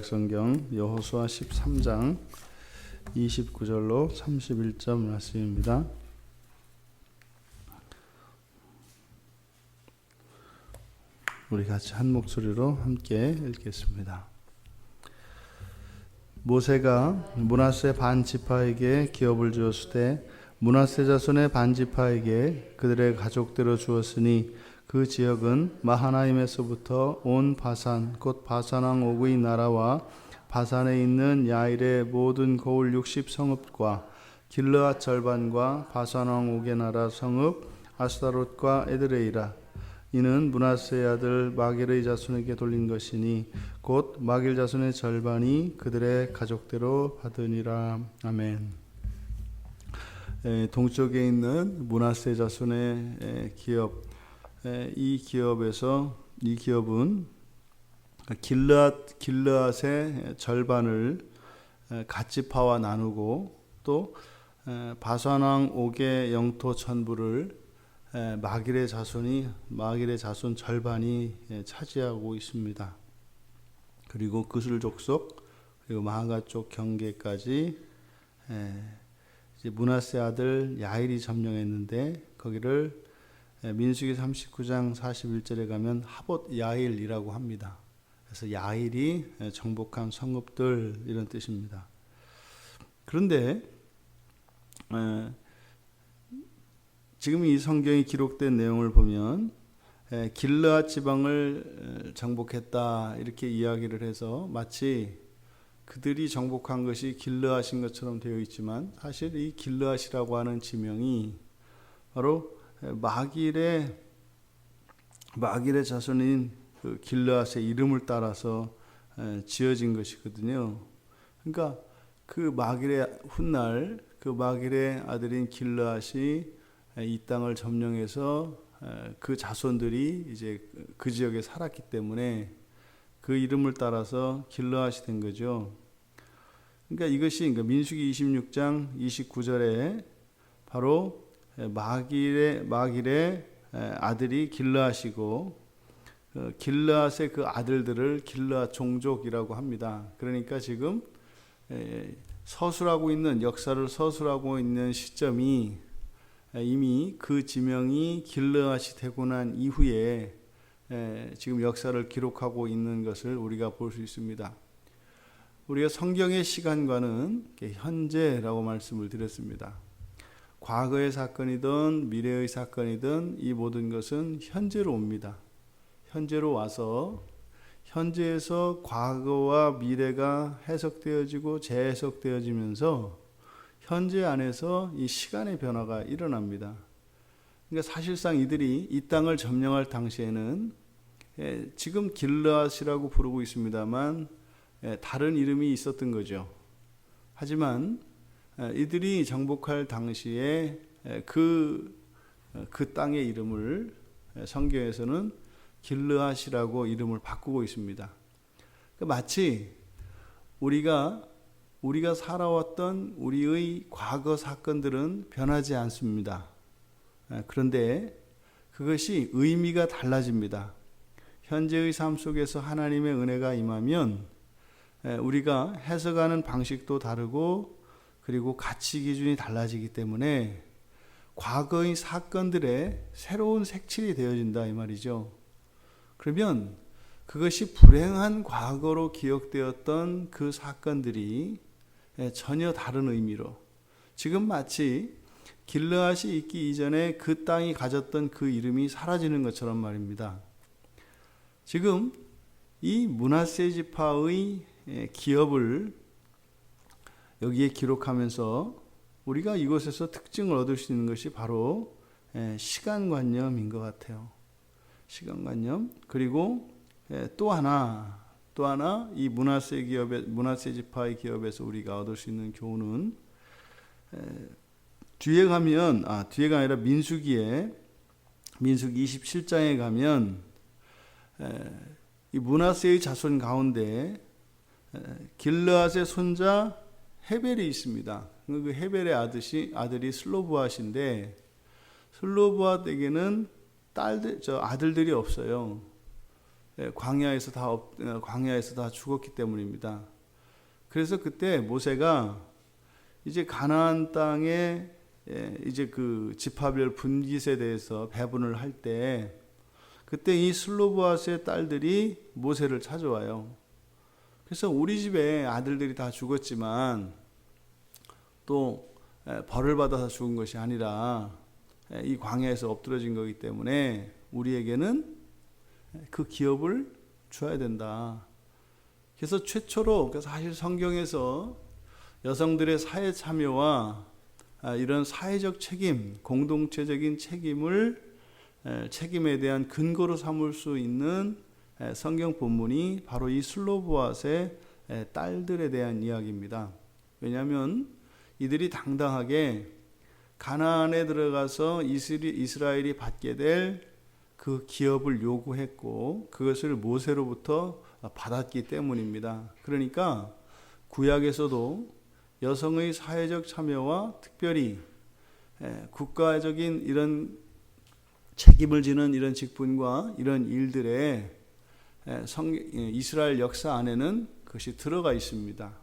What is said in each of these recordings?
구약성경 여호수아 13장 29절로 31절 말씀입니다. 우리 같이 한 목소리로 함께 읽겠습니다. 모세가 므낫세 반 지파에게 기업을 주었으되 므낫세 자손의 반 지파에게 그들의 가족대로 주었으니 그 지역은 마하나임에서부터 온 바산 곧 바산 왕 옥의 나라와 바산에 있는 야일의 모든 고을 60성읍과 길르앗 절반과 바산 왕 옥의 나라 성읍 아스타롯과 에드레이라. 이는 므낫세의 아들 마길의 자손에게 돌린 것이니 곧 마길 자손의 절반이 그들의 가족대로 받으니라. 아멘. 동쪽에 있는 므낫세 자손의 기업, 이 기업은 길르앗의 절반을 갓지파와 나누고 또 바산 왕 옥의 영토 전부를 마길의 자손 절반이 차지하고 있습니다. 그리고 그술 족속 그리고 마하가 쪽 경계까지 이제 므낫세 아들 야일이 점령했는데 거기를 민수기 39장 41절에 가면 하봇 야일이라고 합니다. 그래서 야일이 정복한 성읍들 이런 뜻입니다. 그런데 지금 이 성경이 기록된 내용을 보면 길르앗 지방을 정복했다 이렇게 이야기를 해서 마치 그들이 정복한 것이 길르앗인 것처럼 되어 있지만 사실 이 길르앗이라고 하는 지명이 바로 마길의 자손인 그 길르앗의 이름을 따라서 지어진 것이거든요. 그러니까 그 마길의 훗날 그 마길의 아들인 길르앗이 이 땅을 점령해서 그 자손들이 이제 그 지역에 살았기 때문에 그 이름을 따라서 길르앗이 된 거죠. 그러니까 민수기 26장 29절에 바로 마길의 아들이 길르앗이고 길르앗의 그 아들들을 길르앗 종족이라고 합니다. 그러니까 지금 역사를 서술하고 있는 시점이 이미 그 지명이 길르앗이 되고 난 이후에 지금 역사를 기록하고 있는 것을 우리가 볼 수 있습니다. 우리가 성경의 시간과는 현재라고 말씀을 드렸습니다. 과거의 사건이든 미래의 사건이든 이 모든 것은 현재로 옵니다. 현재로 와서 현재에서 과거와 미래가 해석되어지고 재해석되어지면서 현재 안에서 이 시간의 변화가 일어납니다. 그러니까 사실상 이들이 이 땅을 점령할 당시에는 지금 길르앗이라고 부르고 있습니다만 다른 이름이 있었던 거죠. 하지만 이들이 정복할 당시에 그 땅의 이름을 성경에서는 길르앗이라고 이름을 바꾸고 있습니다. 마치 우리가 살아왔던 우리의 과거 사건들은 변하지 않습니다. 그런데 그것이 의미가 달라집니다. 현재의 삶 속에서 하나님의 은혜가 임하면 우리가 해석하는 방식도 다르고 그리고 가치 기준이 달라지기 때문에 과거의 사건들의 새로운 색칠이 되어진다 이 말이죠. 그러면 그것이 불행한 과거로 기억되었던 그 사건들이 전혀 다른 의미로 지금 마치 길르앗이 있기 이전에 그 땅이 가졌던 그 이름이 사라지는 것처럼 말입니다. 지금 이 므낫세 지파의 기업을 여기에 기록하면서 우리가 이곳에서 특징을 얻을 수 있는 것이 바로 시간관념인 것 같아요. 시간관념. 그리고 또 하나 이 므낫세 지파의 기업에서 우리가 얻을 수 있는 교훈은 뒤에가 아니라 민수기 27장에 가면 이 므낫세의 자손 가운데 길르앗의 손자 헤벨이 있습니다. 그 헤벨의 아들이 슬로브앗인데 슬로브앗에게는 아들들이 없어요. 광야에서 다 죽었기 때문입니다. 그래서 그때 모세가 이제 가나안 땅에 이제 그 지파별 분깃에 대해서 배분을 할 때 그때 이 슬로보아스의 딸들이 모세를 찾아와요. 그래서 우리 집에 아들들이 다 죽었지만 또 벌을 받아서 죽은 것이 아니라 이 광야에서 엎드러진 거기 때문에 우리에게는 그 기업을 줘야 된다. 그래서 최초로 사실 성경에서 여성들의 사회 참여와 이런 사회적 책임, 공동체적인 책임에 대한 근거로 삼을 수 있는 성경 본문이 바로 이 슬로보아스의 딸들에 대한 이야기입니다. 왜냐하면 이들이 당당하게 가나안에 들어가서 이스라엘이 받게 될 그 기업을 요구했고 그것을 모세로부터 받았기 때문입니다. 그러니까 구약에서도 여성의 사회적 참여와 특별히 국가적인 이런 책임을 지는 이런 직분과 이런 일들에 이스라엘 역사 안에는 그것이 들어가 있습니다.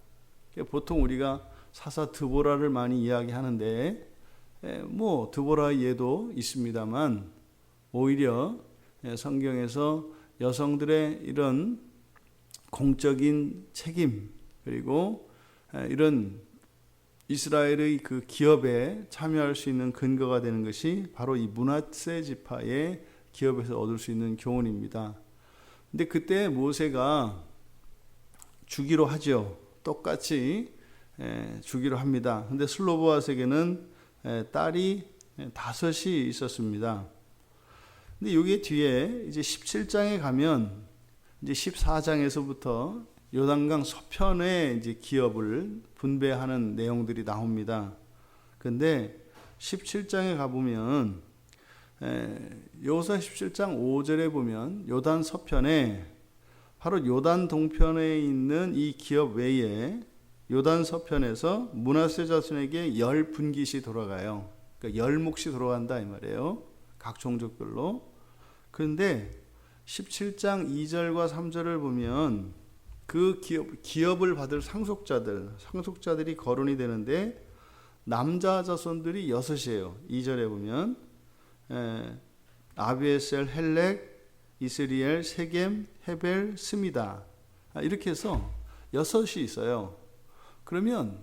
보통 우리가 사사 드보라를 많이 이야기하는데 뭐 드보라의 예도 있습니다만 오히려 성경에서 여성들의 이런 공적인 책임 그리고 이런 이스라엘의 그 기업에 참여할 수 있는 근거가 되는 것이 바로 이 므낫세 지파의 기업에서 얻을 수 있는 교훈입니다. 근데 그때 모세가 주기로 하죠. 똑같이 주기로 합니다. 근데 슬로보아스에게는 딸이 5이 있었습니다. 근데 여기 뒤에 이제 17장에 가면 이제 14장에서부터 요단강 서편의 이제 기업을 분배하는 내용들이 나옵니다. 근데 17장에 가보면 여호수아 17장 5절에 보면 요단 서편에 바로 요단 동편에 있는 이 기업 외에 요단 서편에서 므낫세 자손에게 10분깃이 돌아가요. 그러니까 10몫이 돌아간다 이 말이에요. 각 종족별로. 그런데 17장 2절과 3절을 보면 그 기업을 받을 상속자들이 거론이 되는데 남자 자손들이 6이에요. 2절에 보면 아비에셀, 헬렉, 이스리엘, 세겜, 헤벨, 스미다 이렇게 해서 6이 있어요. 그러면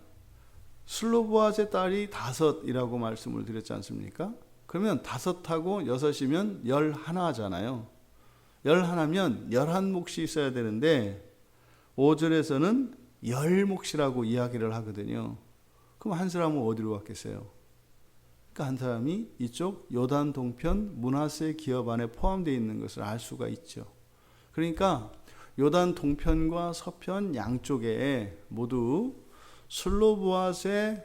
슬로보아스의 딸이 5이라고 말씀을 드렸지 않습니까? 그러면 5하고 6이면 11잖아요. 11면 11몫이 있어야 되는데 5절에서는 10몫이라고 이야기를 하거든요. 그럼 한 사람은 어디로 갔겠어요? 그러니까 한 사람이 이쪽 요단 동편 므낫세 기업 안에 포함되어 있는 것을 알 수가 있죠. 그러니까 요단 동편과 서편 양쪽에 모두 슬로보아스의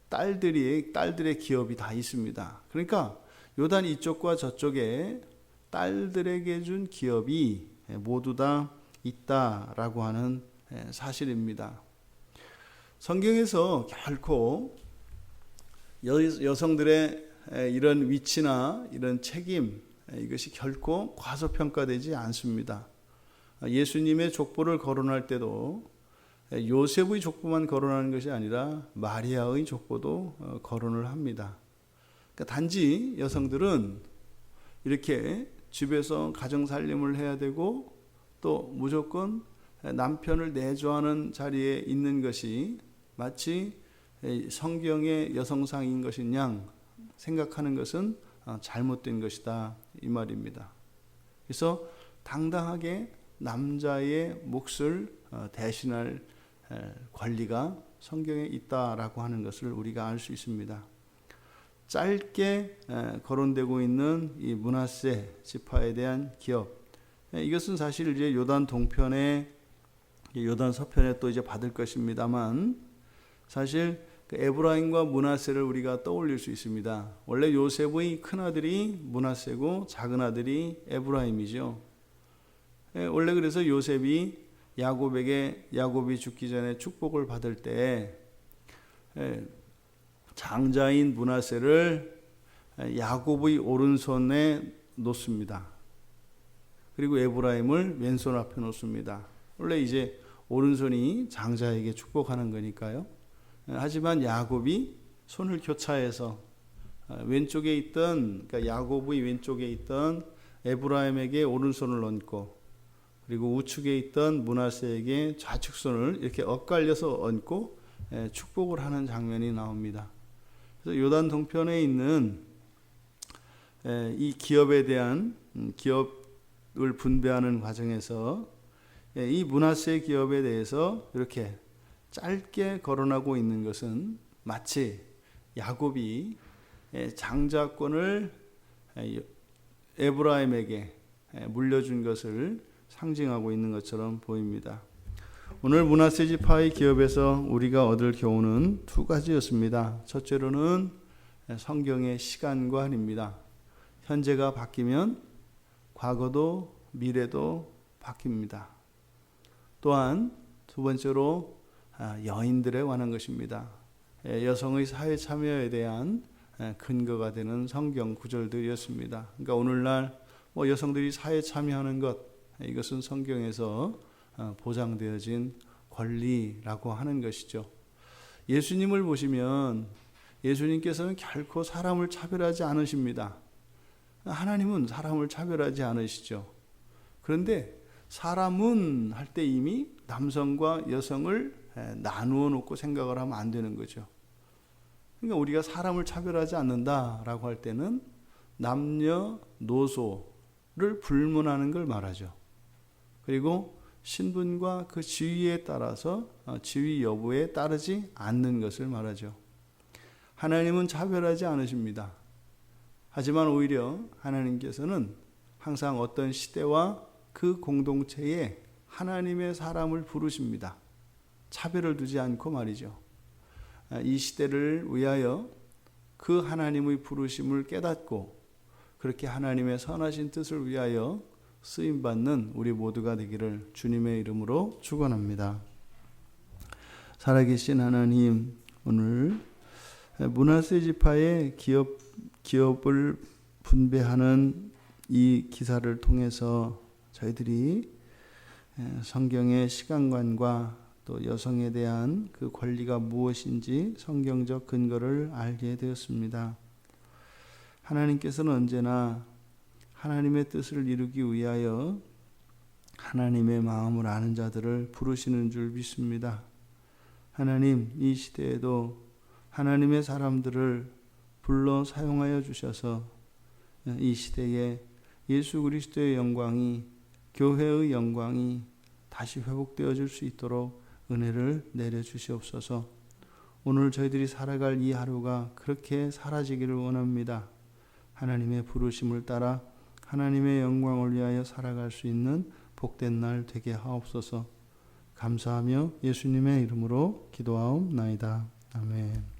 딸들의 기업이 다 있습니다. 그러니까 요단 이쪽과 저쪽에 딸들에게 준 기업이 모두 다 있다라고 하는 사실입니다. 성경에서 결코 여성들의 이런 위치나 이런 책임 이것이 결코 과소평가되지 않습니다. 예수님의 족보를 거론할 때도 요셉의 족보만 거론하는 것이 아니라 마리아의 족보도 거론을 합니다. 그러니까 단지 여성들은 이렇게 집에서 가정살림을 해야 되고 또 무조건 남편을 내조하는 자리에 있는 것이 마치 성경의 여성상인 것인 양 생각하는 것은 잘못된 것이다 이 말입니다. 그래서 당당하게 남자의 몫을 대신할 권리가 성경에 있다라고 하는 것을 우리가 알 수 있습니다. 짧게 거론되고 있는 이 므낫세 지파에 대한 기업, 이것은 사실 이제 요단 동편에 요단 서편에 또 이제 받을 것입니다만 사실 그 에브라임과 므낫세를 우리가 떠올릴 수 있습니다. 원래 요셉의 큰 아들이 므낫세고 작은 아들이 에브라임이죠. 원래 그래서 요셉이 야곱이 죽기 전에 축복을 받을 때 장자인 므낫세를 야곱의 오른손에 놓습니다. 그리고 에브라임을 왼손 앞에 놓습니다. 원래 이제 오른손이 장자에게 축복하는 거니까요. 하지만 야곱이 손을 교차해서 왼쪽에 있던, 그러니까 야곱의 왼쪽에 있던 에브라임에게 오른손을 얹고, 그리고 우측에 있던 므낫세에게 좌측손을 이렇게 엇갈려서 얹고 축복을 하는 장면이 나옵니다. 그래서 요단 동편에 있는 이 기업에 대한 기업을 분배하는 과정에서 이 므낫세 기업에 대해서 이렇게 짧게 거론하고 있는 것은 마치 야곱이 장자권을 에브라임에게 물려준 것을 상징하고 있는 것처럼 보입니다. 오늘 므낫세 지파의 기업에서 우리가 얻을 교훈은 두 가지였습니다. 첫째로는 성경의 시간관입니다. 현재가 바뀌면 과거도 미래도 바뀝니다. 또한 두 번째로 여인들에 관한 것입니다. 여성의 사회 참여에 대한 근거가 되는 성경 구절들이었습니다. 그러니까 오늘날 여성들이 사회 참여하는 것, 이것은 성경에서 보장되어진 권리라고 하는 것이죠. 예수님을 보시면 예수님께서는 결코 사람을 차별하지 않으십니다. 하나님은 사람을 차별하지 않으시죠. 그런데 사람은 할 때 이미 남성과 여성을 나누어 놓고 생각을 하면 안 되는 거죠. 그러니까 우리가 사람을 차별하지 않는다라고 할 때는 남녀노소를 불문하는 걸 말하죠. 그리고 신분과 그 지위에 따라서 지위 여부에 따르지 않는 것을 말하죠. 하나님은 차별하지 않으십니다. 하지만 오히려 하나님께서는 항상 어떤 시대와 그 공동체에 하나님의 사람을 부르십니다. 차별을 두지 않고 말이죠. 이 시대를 위하여 그 하나님의 부르심을 깨닫고 그렇게 하나님의 선하신 뜻을 위하여 쓰임받는 우리 모두가 되기를 주님의 이름으로 축원합니다. 살아계신 하나님, 오늘 므낫세 지파의 기업을 분배하는 이 기사를 통해서 저희들이 성경의 시간관과 또 여성에 대한 그 권리가 무엇인지 성경적 근거를 알게 되었습니다. 하나님께서는 언제나 하나님의 뜻을 이루기 위하여 하나님의 마음을 아는 자들을 부르시는 줄 믿습니다. 하나님, 이 시대에도 하나님의 사람들을 불러 사용하여 주셔서 이 시대에 예수 그리스도의 영광이, 교회의 영광이 다시 회복되어질 수 있도록 은혜를 내려주시옵소서. 오늘 저희들이 살아갈 이 하루가 그렇게 사라지기를 원합니다. 하나님의 부르심을 따라 하나님의 영광을 위하여 살아갈 수 있는 복된 날 되게 하옵소서. 감사하며 예수님의 이름으로 기도하옵나이다. 아멘.